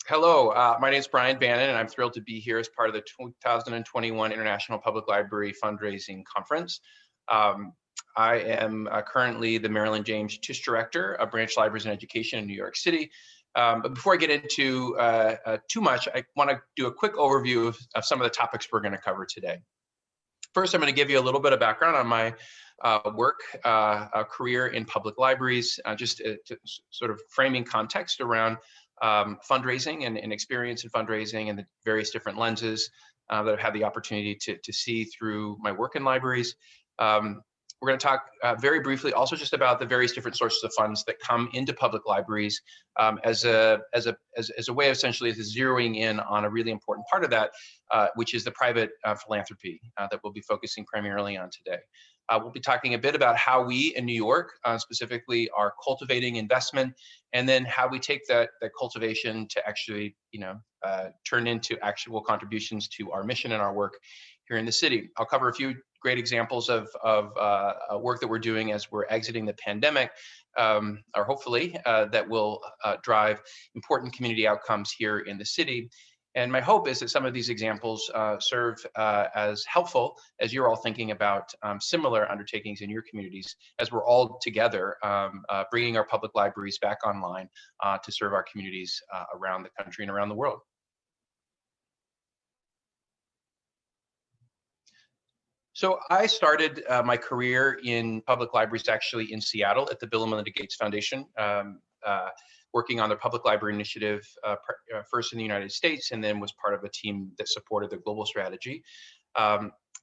Hello, my name is Brian Bannon, and I'm thrilled to be here as part of the 2021 International Public Library Fundraising Conference. Um, I am currently the Marilyn James Tisch Director of Branch Libraries and Education in New York City. But before I get into too much, I want to do a quick overview of some of the topics we're going to cover today. First, I'm going to give you a little bit of background on my career in public libraries, just to sort of framing context around fundraising and experience in fundraising and the various different lenses that I've had the opportunity to see through my work in libraries. We're going to talk very briefly also just about the various different sources of funds that come into public libraries as a way of essentially zeroing in on a really important part of that, which is the private philanthropy that we'll be focusing primarily on today. We'll be talking a bit about how we in New York specifically are cultivating investment, and then how we take that cultivation to actually, turn into actual contributions to our mission and our work here in the city. I'll cover a few great examples of work that we're doing as we're exiting the pandemic, or hopefully that will drive important community outcomes here in the city. And my hope is that some of these examples serve as helpful as you're all thinking about similar undertakings in your communities, as we're all together bringing our public libraries back online to serve our communities around the country and around the world. So I started my career in public libraries actually in Seattle at the Bill and Melinda Gates Foundation, working on their public library initiative first in the United States, and then was part of a team that supported the global strategy.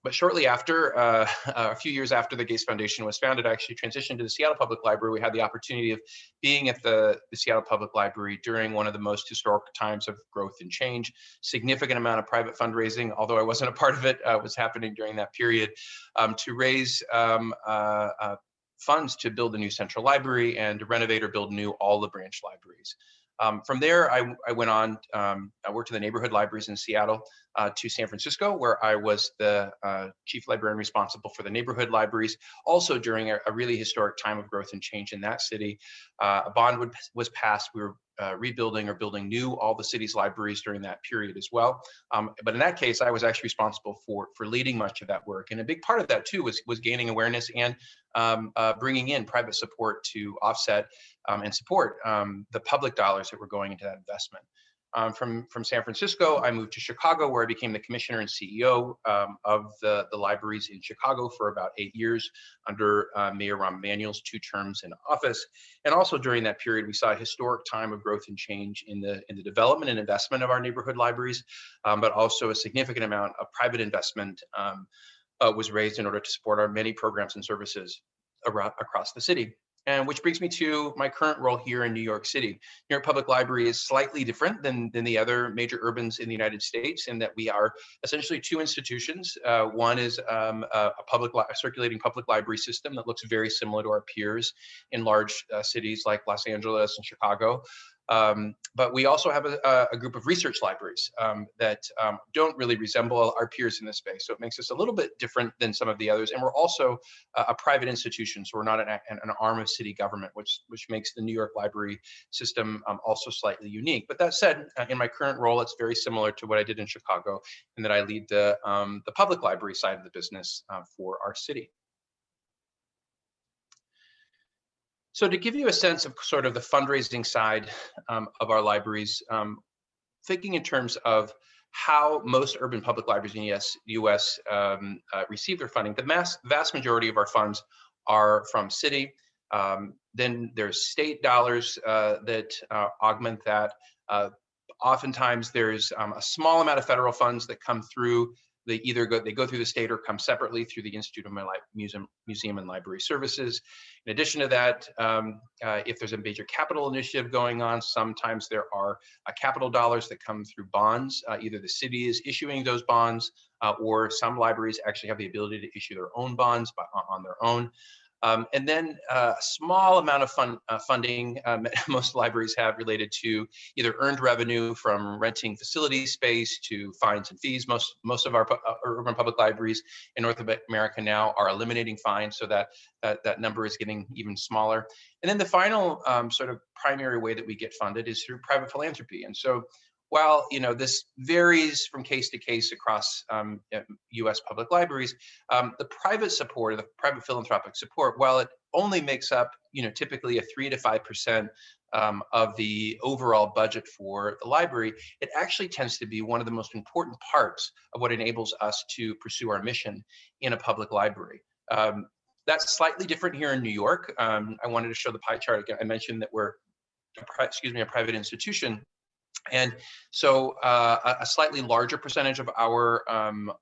But shortly after, a few years after the Gates Foundation was founded, I actually transitioned to the Seattle Public Library. We had the opportunity of being at the Seattle Public Library during one of the most historic times of growth and change. Significant amount of private fundraising, although I wasn't a part of it, was happening during that period to raise funds to build a new central library and to renovate or build new all the branch libraries. From there, I went on, I worked in the neighborhood libraries in Seattle to San Francisco, where I was the chief librarian responsible for the neighborhood libraries. Also during a really historic time of growth and change in that city, a bond was passed. We were rebuilding or building new all the city's libraries during that period as well. But in that case, I was actually responsible for leading much of that work. And a big part of that too was gaining awareness and bringing in private support to offset and support the public dollars that were going into that investment. From San Francisco, I moved to Chicago, where I became the commissioner and CEO of the libraries in Chicago for about 8 years under Mayor Rahm Emanuel's 2 terms in office. And also during that period, we saw a historic time of growth and change in the development and investment of our neighborhood libraries, but also a significant amount of private investment was raised in order to support our many programs and services across the city. And which brings me to my current role here in New York City. New York Public Library is slightly different than the other major urbans in the United States in that we are essentially 2 institutions. One is a circulating public library system that looks very similar to our peers in large cities like Los Angeles and Chicago. But we also have a group of research libraries that don't really resemble our peers in this space. So it makes us a little bit different than some of the others. And we're also a private institution, so we're not an arm of city government, which makes the New York library system also slightly unique. But that said, in my current role, it's very similar to what I did in Chicago, in that I lead the public library side of the business for our city. So to give you a sense of sort of the fundraising side of our libraries, thinking in terms of how most urban public libraries in the US receive their funding, the vast majority of our funds are from city. Then there's state dollars that augment that. Oftentimes there's a small amount of federal funds that come through. They go through the state or come separately through the Institute of Museum and Library Services. In addition to that, if there's a major capital initiative going on, sometimes there are capital dollars that come through bonds. Either the city is issuing those bonds, or some libraries actually have the ability to issue their own bonds on their own. And then a small amount of funding most libraries have related to either earned revenue from renting facility space to fines and fees. Most of our urban public libraries in North America now are eliminating fines, so that number is getting even smaller. And then the final sort of primary way that we get funded is through private philanthropy. And so while this varies from case to case across U.S. public libraries, the private support, or the private philanthropic support, while it only makes up typically a 3 to 5% of the overall budget for the library, it actually tends to be one of the most important parts of what enables us to pursue our mission in a public library. That's slightly different here in New York. I wanted to show the pie chart again. I mentioned that we're a private institution. And so a slightly larger percentage of our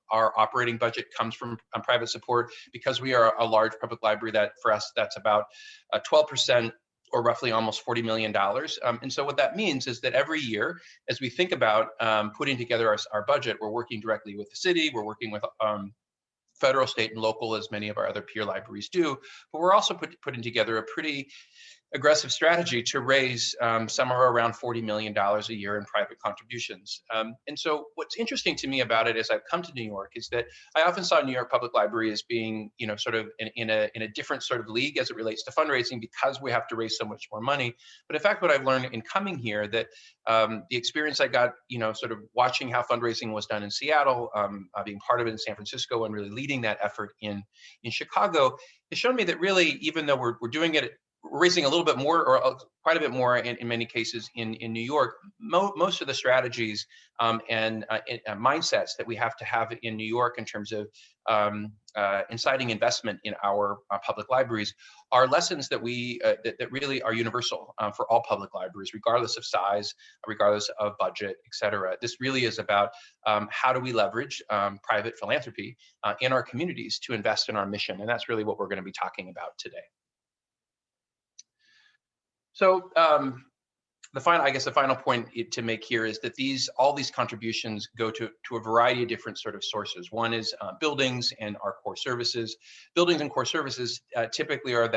operating budget comes from private support, because we are a large public library. That for us, that's about 12%, or roughly almost $40 million. And so what that means is that every year, as we think about putting together our budget, we're working directly with the city, we're working with federal, state, and local, as many of our other peer libraries do, but we're also putting together a pretty aggressive strategy to raise somewhere around $40 million a year in private contributions. And so what's interesting to me about it as I've come to New York is that I often saw New York Public Library as being, sort of in a different sort of league as it relates to fundraising, because we have to raise so much more money. But in fact, what I've learned in coming here, that the experience I got, sort of watching how fundraising was done in Seattle, being part of it in San Francisco, and really leading that effort in Chicago, has shown me that really, even though we're doing it, raising a little bit more, or quite a bit more in many cases in New York, most of the strategies and mindsets that we have to have in New York in terms of inciting investment in our public libraries are lessons that that really are universal for all public libraries, regardless of size, regardless of budget, et cetera. This really is about how do we leverage private philanthropy in our communities to invest in our mission, and that's really what we're going to be talking about today. So the final point to make here is that all these contributions go to a variety of different sort of sources. One is buildings and our core services. Buildings and core services typically are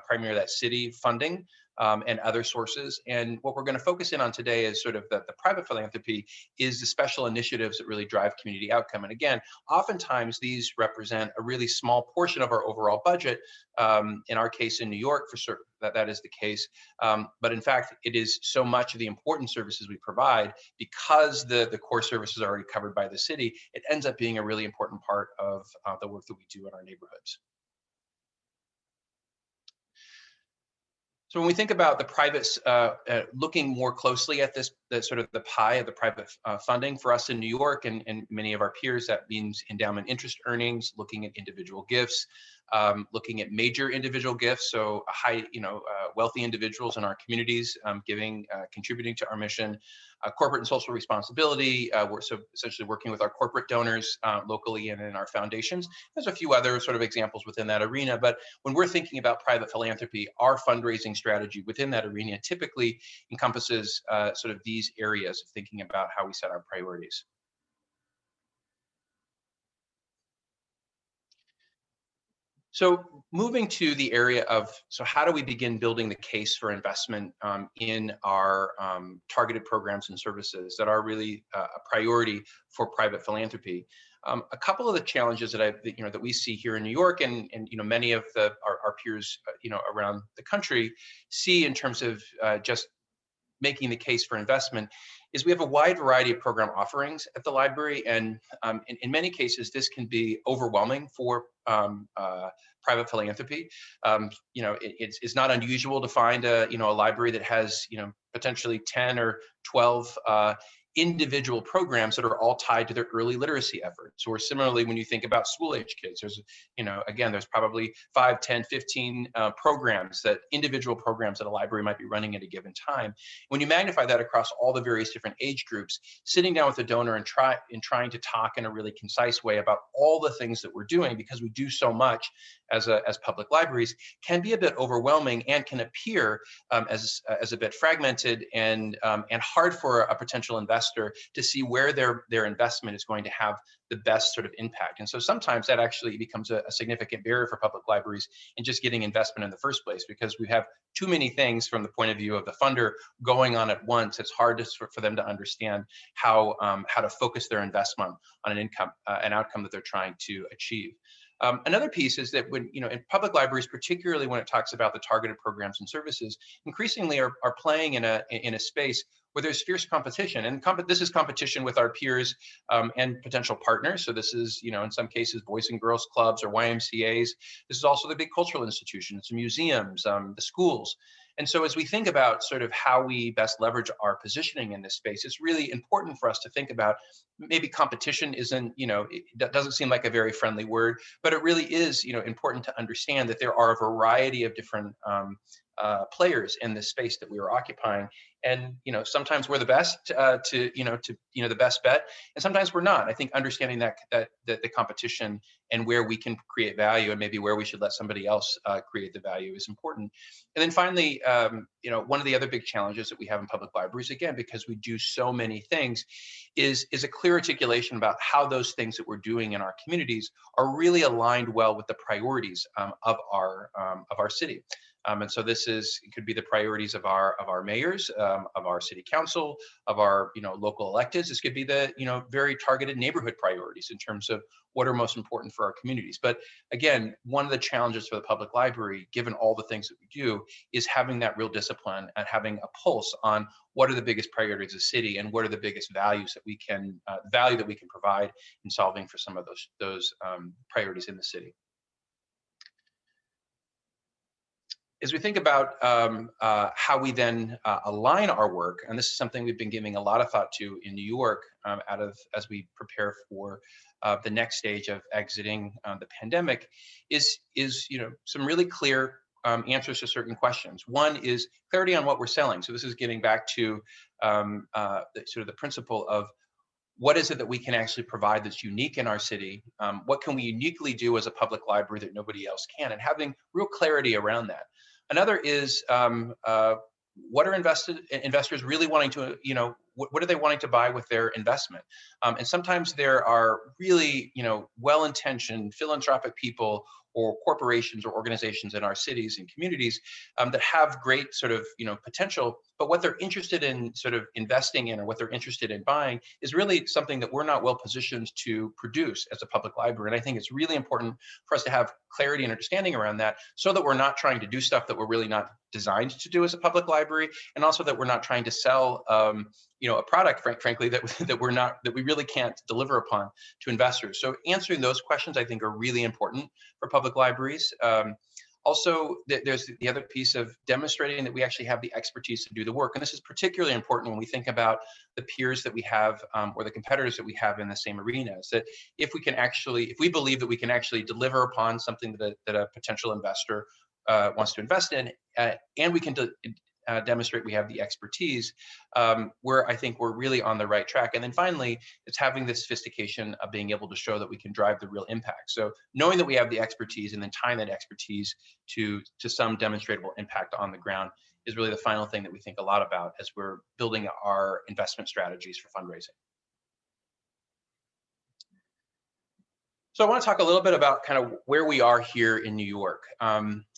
primarily that city funding and other sources. And what we're going to focus in on today is sort of the private philanthropy, is the special initiatives that really drive community outcome. And again, oftentimes these represent a really small portion of our overall budget. In our case in New York, for certain, that is the case. But in fact, it is so much of the important services we provide, because the core services are already covered by the city, it ends up being a really important part of the work that we do in our neighborhoods. So when we think about the privates, looking more closely at the sort of the pie of the private funding for us in New York and many of our peers, that means endowment interest earnings, looking at individual gifts, looking at major individual gifts, so wealthy individuals in our communities contributing to our mission, corporate and social responsibility. We're so essentially working with our corporate donors locally and in our foundations. There's a few other sort of examples within that arena, but when we're thinking about private philanthropy, our fundraising strategy within that arena typically encompasses sort of these areas of thinking about how we set our priorities. So moving to the area of, so how do we begin building the case for investment in our targeted programs and services that are really a priority for private philanthropy? A couple of the challenges that we see here in New York, and many of our peers around the country see in terms of just making the case for investment, is we have a wide variety of program offerings at the library, and in many cases this can be overwhelming for private philanthropy. It's not unusual to find a library that has potentially 10 or 12 individual programs that are all tied to their early literacy efforts. Or similarly, when you think about school age kids, there's probably 5, 10, 15 individual programs that a library might be running at a given time. When you magnify that across all the various different age groups, sitting down with a donor and trying to talk in a really concise way about all the things that we're doing, because we do so much as public libraries, can be a bit overwhelming and can appear as a bit fragmented and hard for a potential investor to see where their investment is going to have the best sort of impact. And so sometimes that actually becomes a significant barrier for public libraries in just getting investment in the first place, because we have too many things from the point of view of the funder going on at once. It's hard for them to understand how to focus their investment on an outcome that they're trying to achieve. Another piece is that when, in public libraries, particularly when it talks about the targeted programs and services, increasingly are playing in a space where there's fierce competition, and this is competition with our peers and potential partners. So this is, in some cases, Boys and Girls Clubs or YMCA's. This is also the big cultural institutions, museums, the schools. And so as we think about sort of how we best leverage our positioning in this space, it's really important for us to think about maybe competition isn't, that doesn't seem like a very friendly word, but it really is, important to understand that there are a variety of different players in this space that we are occupying. And sometimes we're the best the best bet, and sometimes we're not. I think understanding that the competition and where we can create value, and maybe where we should let somebody else create the value, is important. And then finally, one of the other big challenges that we have in public libraries, again, because we do so many things, is a clear articulation about how those things that we're doing in our communities are really aligned well with the priorities of our city. And so it could be the priorities of our mayors, of our city council, of our local electeds. This could be the very targeted neighborhood priorities in terms of what are most important for our communities. But again, one of the challenges for the public library, given all the things that we do, is having that real discipline and having a pulse on what are the biggest priorities of the city and what are the biggest values that we can provide in solving for some of those priorities in the city. As we think about how we then align our work, and this is something we've been giving a lot of thought to in New York, as we prepare for the next stage of exiting the pandemic, is some really clear answers to certain questions. One is clarity on what we're selling. So this is getting back to the principle of what is it that we can actually provide that's unique in our city? What can we uniquely do as a public library that nobody else can? And having real clarity around that. Another is what are investors really wanting to, what are they wanting to buy with their investment? And sometimes there are really, well-intentioned philanthropic people or corporations or organizations in our cities and communities that have great sort of, potential, but what they're interested in sort of investing in, or what they're interested in buying, is really something that we're not well positioned to produce as a public library. And I think it's really important for us to have clarity and understanding around that, so that we're not trying to do stuff that we're really not designed to do as a public library, and also that we're not trying to sell a product, frankly, that we really can't deliver upon to investors. So answering those questions, I think, are really important for public libraries. Also, there's the other piece of demonstrating that we actually have the expertise to do the work. And this is particularly important when we think about the peers that we have or the competitors that we have in the same arenas. That if we believe that we can actually deliver upon something that a potential investor wants to invest in, and we can demonstrate we have the expertise, where I think we're really on the right track. And then finally, it's having the sophistication of being able to show that we can drive the real impact. So knowing that we have the expertise and then tying that expertise to some demonstrable impact on the ground is really the final thing that we think a lot about as we're building our investment strategies for fundraising. So I want to talk a little bit about kind of where we are here in New York.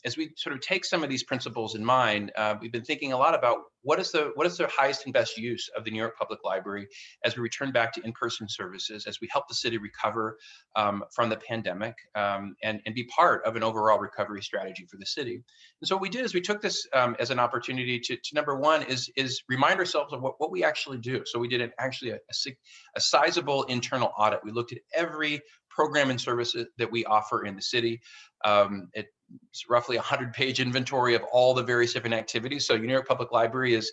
As we sort of take some of these principles in mind, we've been thinking a lot about what is the highest and best use of the New York Public Library as we return back to in-person services, as we help the city recover from the pandemic, and be part of an overall recovery strategy for the city. And so what we did is we took this as an opportunity to number one is remind ourselves of what we actually do. So we did actually a sizable internal audit. We looked at every program and services that we offer in the city. It's roughly a 100-page inventory of all the various different activities. So New York Public Library is,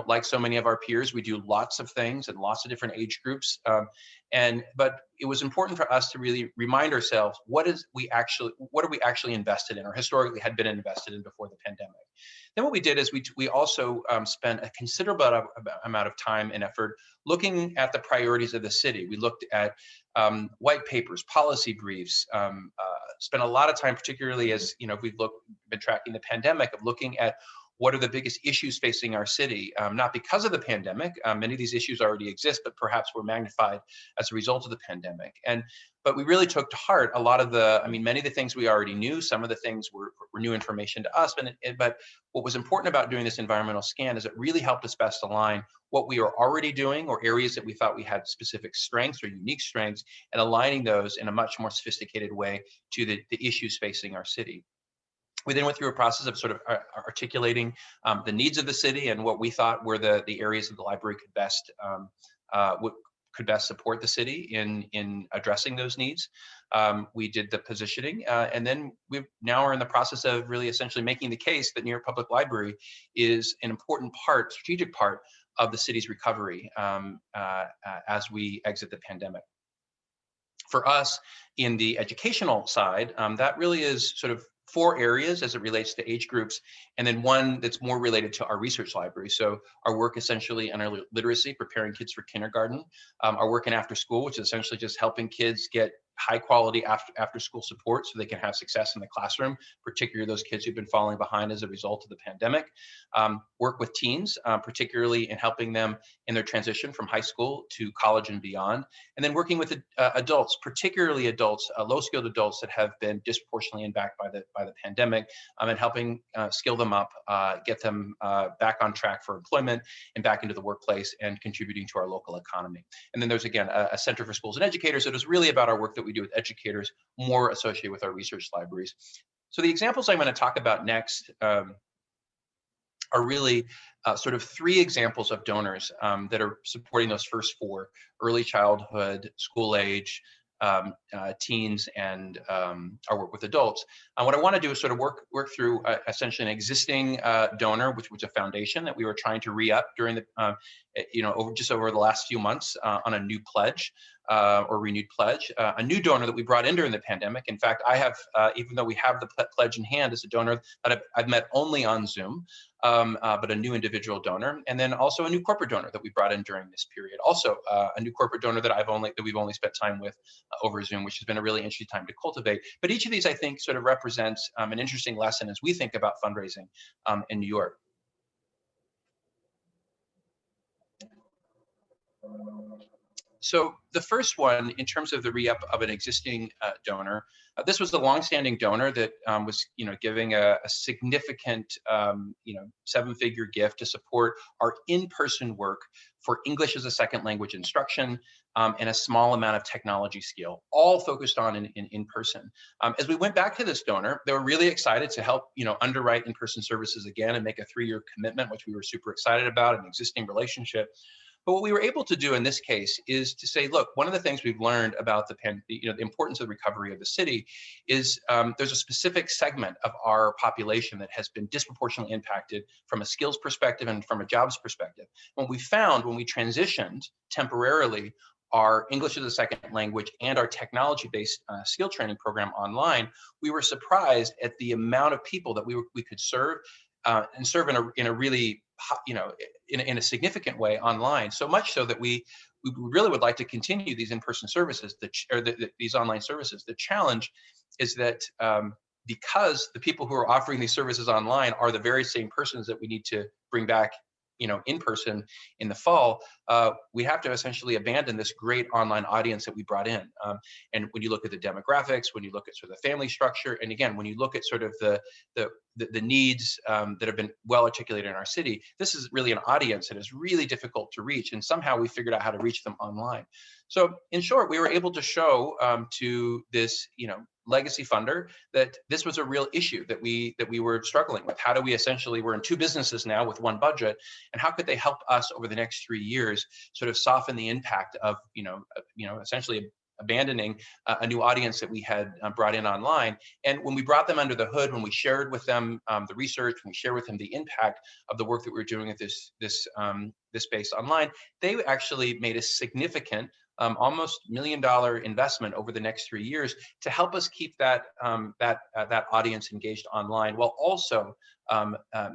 like so many of our peers, we do lots of things and lots of different age groups. But it was important for us to really remind ourselves, what are we actually invested in, or historically had been invested in before the pandemic. Then what we did is we also spent a considerable amount of time and effort looking at the priorities of the city. We looked at white papers, policy briefs, spent a lot of time, particularly as we've been tracking the pandemic, of looking at what are the biggest issues facing our city, not because of the pandemic. Many of these issues already exist, but perhaps were magnified as a result of the pandemic. But we really took to heart a lot of many of the things we already knew. Some of the things were new information to us, but what was important about doing this environmental scan is it really helped us best align what we were already doing or areas that we thought we had specific strengths or unique strengths, and aligning those in a much more sophisticated way to the issues facing our city. We then went through a process of sort of articulating the needs of the city and what we thought were the areas that the library could best support the city in addressing those needs. We did the positioning, and then we now are in the process of really essentially making the case that New York Public Library is an important part, strategic part of the city's recovery as we exit the pandemic. For us, in the educational side, that really is sort of 4 areas as it relates to age groups, and then one that's more related to our research library. So our work essentially in early literacy, preparing kids for kindergarten, our work in after school, which is essentially just helping kids get high quality after school support so they can have success in the classroom, particularly those kids who've been falling behind as a result of the pandemic. Work with teens, particularly in helping them in their transition from high school to college and beyond. And then working with adults, particularly adults, low-skilled adults that have been disproportionately impacted by the pandemic, and helping skill them up, get them back on track for employment and back into the workplace and contributing to our local economy. And then there's, again, a Center for Schools and Educators that is really about our work that we do with educators, more associated with our research libraries. So the examples I'm going to talk about next are really sort of 3 examples of donors that are supporting those first 4: early childhood, school age, teens, and our work with adults. What I want to do is sort of work through essentially an existing donor, which was a foundation that we were trying to re-up during the over the last few months on a new pledge or renewed pledge. A new donor that we brought in during the pandemic. In fact, I have, even though we have the pledge in hand, as a donor that I've met only on Zoom, but a new individual donor, and then also a new corporate donor that we brought in during this period. Also, a new corporate donor that we've only spent time with over Zoom, which has been a really interesting time to cultivate. But each of these, I think, sort of represents an interesting lesson as we think about fundraising in New York. So the first one, in terms of the re-up of an existing donor, this was a longstanding donor that was, giving a significant, 7-figure gift to support our in-person work for English as a second language instruction and a small amount of technology skill, all focused on in person. As we went back to this donor, they were really excited to help, underwrite in-person services again and make a 3-year commitment, which we were super excited about, an existing relationship. But what we were able to do in this case is to say, look, one of the things we've learned about the importance of the recovery of the city is there's a specific segment of our population that has been disproportionately impacted from a skills perspective and from a jobs perspective. What we found when we transitioned temporarily our English as a second language and our technology-based skill training program online, we were surprised at the amount of people that we could serve and serve in a really, in a significant way online. So much so that we really would like to continue these in-person services, these online services. The challenge is that because the people who are offering these services online are the very same persons that we need to bring back in person in the fall, we have to essentially abandon this great online audience that we brought in. And when you look at the demographics, when you look at sort of the family structure, and again, when you look at sort of the needs that have been well articulated in our city, this is really an audience that is really difficult to reach. And somehow we figured out how to reach them online. So in short, we were able to show to this, legacy funder that this was a real issue that we were struggling with. How do we essentially, we're in 2 businesses now with 1 budget, and how could they help us over the next 3 years sort of soften the impact of, essentially abandoning a new audience that we had brought in online. And when we brought them under the hood, when we shared with them the research, when we shared with them the impact of the work that we were doing at this space online, they actually made a significant almost $1 million investment over the next 3 years to help us keep that audience engaged online, while also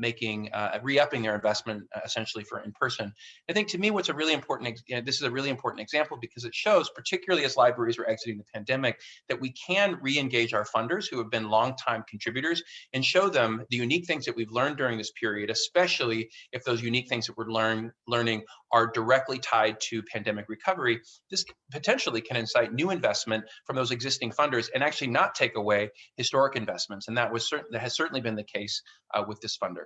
making re-upping their investment essentially for in person. I think to me, what's a really important, this is a really important example because it shows, particularly as libraries are exiting the pandemic, that we can re-engage our funders who have been longtime contributors and show them the unique things that we've learned during this period, especially if those unique things that we're learning are directly tied to pandemic recovery. This potentially can incite new investment from those existing funders and actually not take away historic investments. And that has certainly been the case with this funder.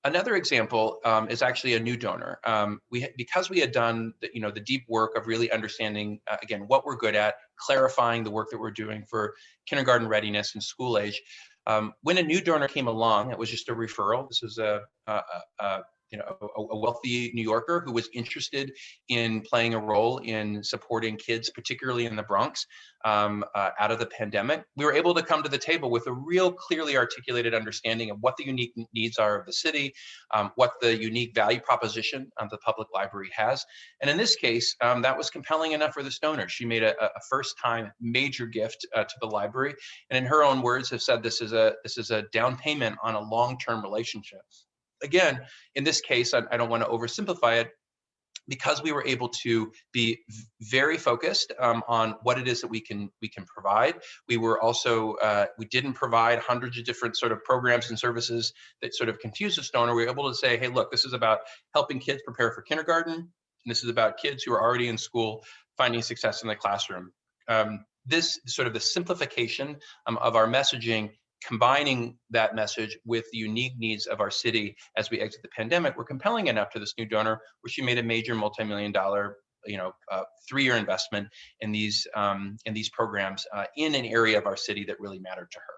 Another example is actually a new donor. Because we had done the deep work of really understanding again what we're good at, clarifying the work that we're doing for kindergarten readiness and school age. When a new donor came along, it was just a referral. This was a wealthy New Yorker who was interested in playing a role in supporting kids, particularly in the Bronx, out of the pandemic. We were able to come to the table with a real clearly articulated understanding of what the unique needs are of the city, what the unique value proposition the public library has. And in this case, that was compelling enough for this donor. She made a first-time major gift to the library, and in her own words have said this is a down payment on a long-term relationship. Again, in this case, I don't want to oversimplify it, because we were able to be very focused on what it is that we can provide. We were also, we didn't provide hundreds of different sort of programs and services that sort of confuse this donor. We were able to say, hey, look, this is about helping kids prepare for kindergarten. And this is about kids who are already in school finding success in the classroom. This sort of the simplification of our messaging, combining that message with the unique needs of our city as we exit the pandemic, were compelling enough to this new donor, where she made a major multi-million-dollar, 3-year investment in these programs in an area of our city that really mattered to her.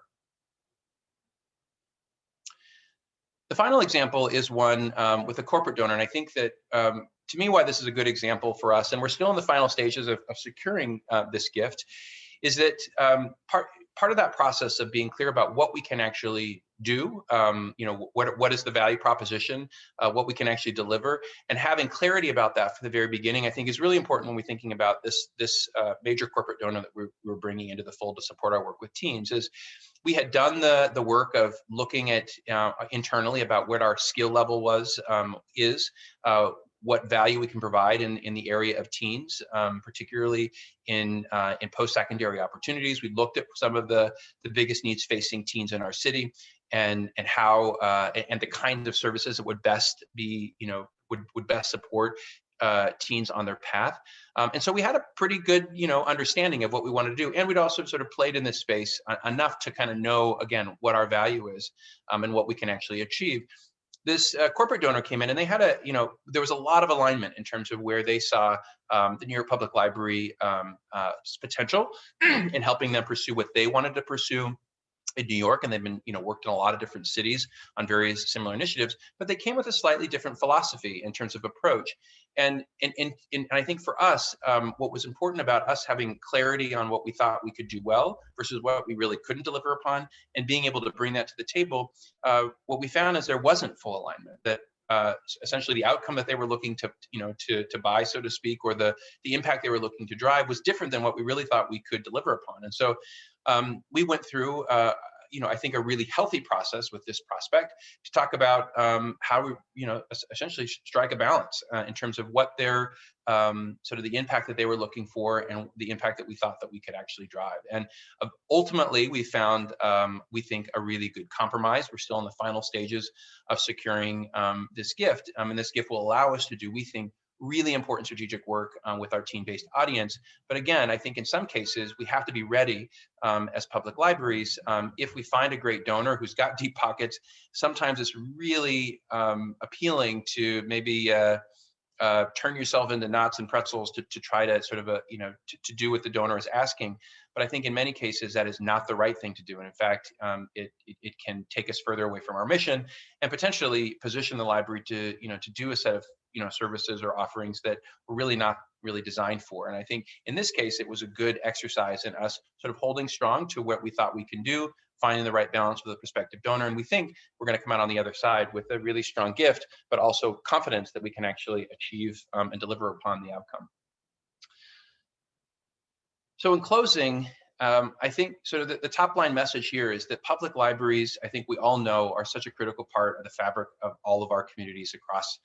The final example is one with a corporate donor, and I think that to me, why this is a good example for us, and we're still in the final stages of securing this gift, is that part of that process of being clear about what we can actually do, what is the value proposition, what we can actually deliver, and having clarity about that from the very beginning, I think is really important when we're thinking about this major corporate donor that we're bringing into the fold to support our work with teens. Is we had done the work of looking at internally about what our skill level is, what value we can provide in the area of teens, particularly in post-secondary opportunities. We looked at some of the biggest needs facing teens in our city, and how and the kinds of services that would best be, would best support teens on their path. And so we had a pretty good, understanding of what we wanted to do. And we'd also sort of played in this space enough to kind of know, again, what our value is and what we can actually achieve. This corporate donor came in, and they had there was a lot of alignment in terms of where they saw the New York Public Library potential in helping them pursue what they wanted to pursue in New York, and they've been, worked in a lot of different cities on various similar initiatives, but they came with a slightly different philosophy in terms of approach. And I think for us, what was important about us having clarity on what we thought we could do well versus what we really couldn't deliver upon, and being able to bring that to the table, what we found is there wasn't full alignment, that essentially the outcome that they were looking to buy, so to speak, or the impact they were looking to drive was different than what we really thought we could deliver upon. And so we went through, I think, a really healthy process with this prospect to talk about how we, essentially strike a balance in terms of what their sort of the impact that they were looking for and the impact that we thought that we could actually drive. And ultimately, we found, we think, a really good compromise. We're still in the final stages of securing this gift, and this gift will allow us to do, we think, really important strategic work with our teen-based audience. But again, I think in some cases, we have to be ready as public libraries. If we find a great donor who's got deep pockets, sometimes it's really appealing to maybe turn yourself into knots and pretzels to try to sort of, to do what the donor is asking. But I think in many cases, that is not the right thing to do. And in fact, it can take us further away from our mission and potentially position the library to do a set of services or offerings that we're really not really designed for. And I think in this case, it was a good exercise in us sort of holding strong to what we thought we can do, finding the right balance with a prospective donor. And we think we're going to come out on the other side with a really strong gift, but also confidence that we can actually achieve and deliver upon the outcome. So in closing, I think sort of the top line message here is that public libraries, I think we all know, are such a critical part of the fabric of all of our communities across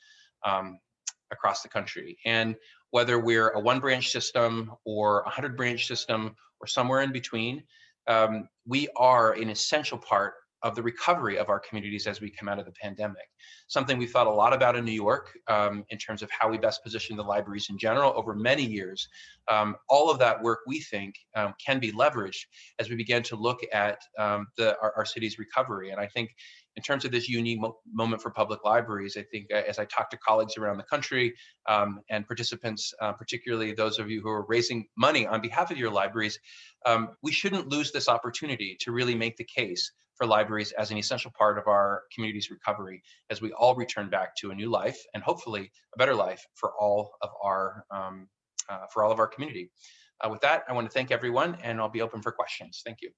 the country. And whether we're a one branch system or a 100 branch system or somewhere in between, we are an essential part of the recovery of our communities as we come out of the pandemic. Something we thought a lot about in New York in terms of how we best position the libraries in general over many years. All of that work, we think, can be leveraged as we begin to look at our city's recovery. And I think in terms of this unique moment for public libraries, I think as I talk to colleagues around the country and participants, particularly those of you who are raising money on behalf of your libraries, we shouldn't lose this opportunity to really make the case for libraries as an essential part of our community's recovery as we all return back to a new life and hopefully a better life for all of our community. With that, I want to thank everyone, and I'll be open for questions. Thank you.